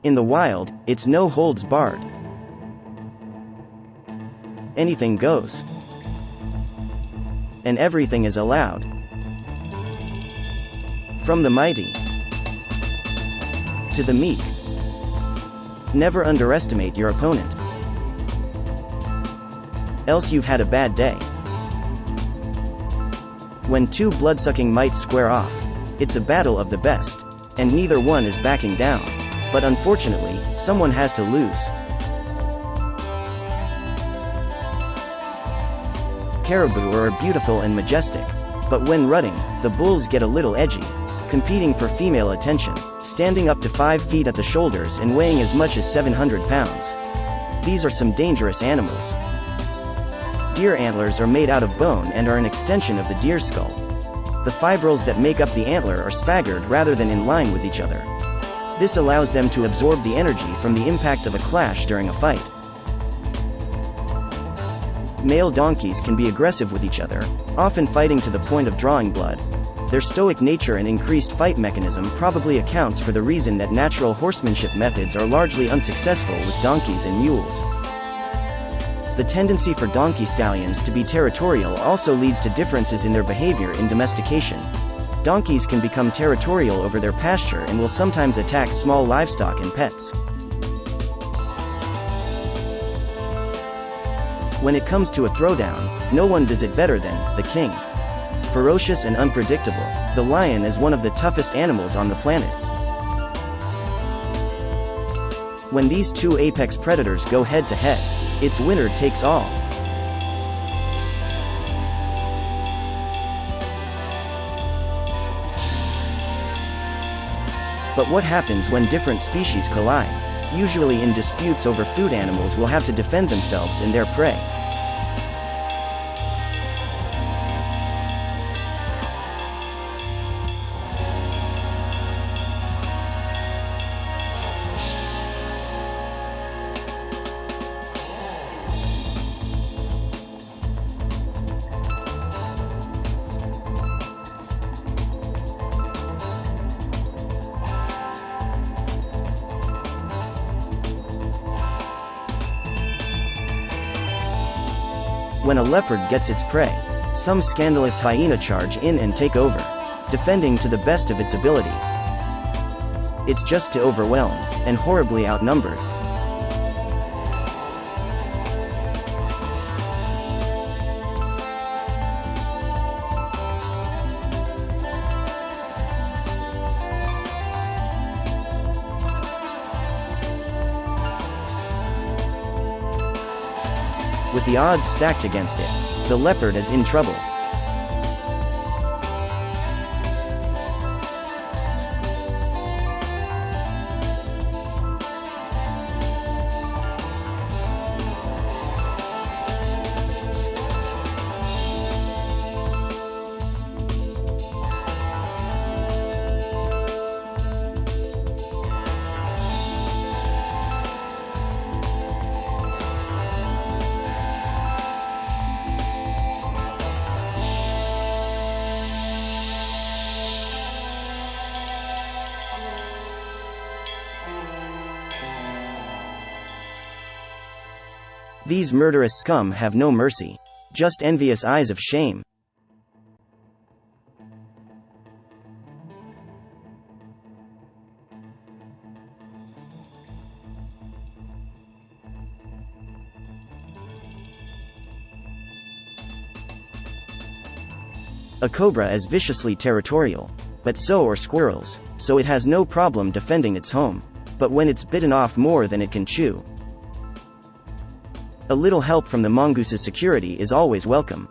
In the wild, it's no holds barred. Anything goes. And everything is allowed. From the mighty to the meek. Never underestimate your opponent. Else you've had a bad day. When two bloodsucking might square off, it's a battle of the best, and neither one is backing down. But unfortunately, someone has to lose. Caribou are beautiful and majestic, but when rutting, the bulls get a little edgy, competing for female attention, standing up to 5 feet at the shoulders and weighing as much as 700 pounds. These are some dangerous animals. Deer antlers are made out of bone and are an extension of the deer skull. The fibrils that make up the antler are staggered rather than in line with each other. This allows them to absorb the energy from the impact of a clash during a fight. Male donkeys can be aggressive with each other, often fighting to the point of drawing blood. Their stoic nature and increased fight mechanism probably accounts for the reason that natural horsemanship methods are largely unsuccessful with donkeys and mules. The tendency for donkey stallions to be territorial also leads to differences in their behavior in domestication. Donkeys can become territorial over their pasture and will sometimes attack small livestock and pets. When it comes to a throwdown, no one does it better than the king. Ferocious and unpredictable, the lion is one of the toughest animals on the planet. When these two apex predators go head to head, it's winner takes all. But what happens when different species collide? Usually in disputes over food, animals will have to defend themselves and their prey. When a leopard gets its prey, some scandalous hyena charge in and take over, defending to the best of its ability. It's just too overwhelmed, and horribly outnumbered. With the odds stacked against it, the leopard is in trouble. These murderous scum have no mercy. Just envious eyes of shame. A cobra is viciously territorial, but so are squirrels, so it has no problem defending its home. But when it's bitten off more than it can chew, a little help from the mongoose's security is always welcome.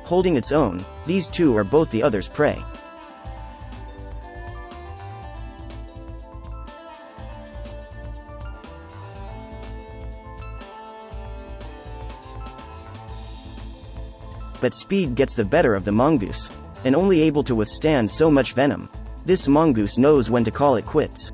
Holding its own, these two are both the other's prey. But speed gets the better of the mongoose. and only able to withstand so much venom. This mongoose knows when to call it quits.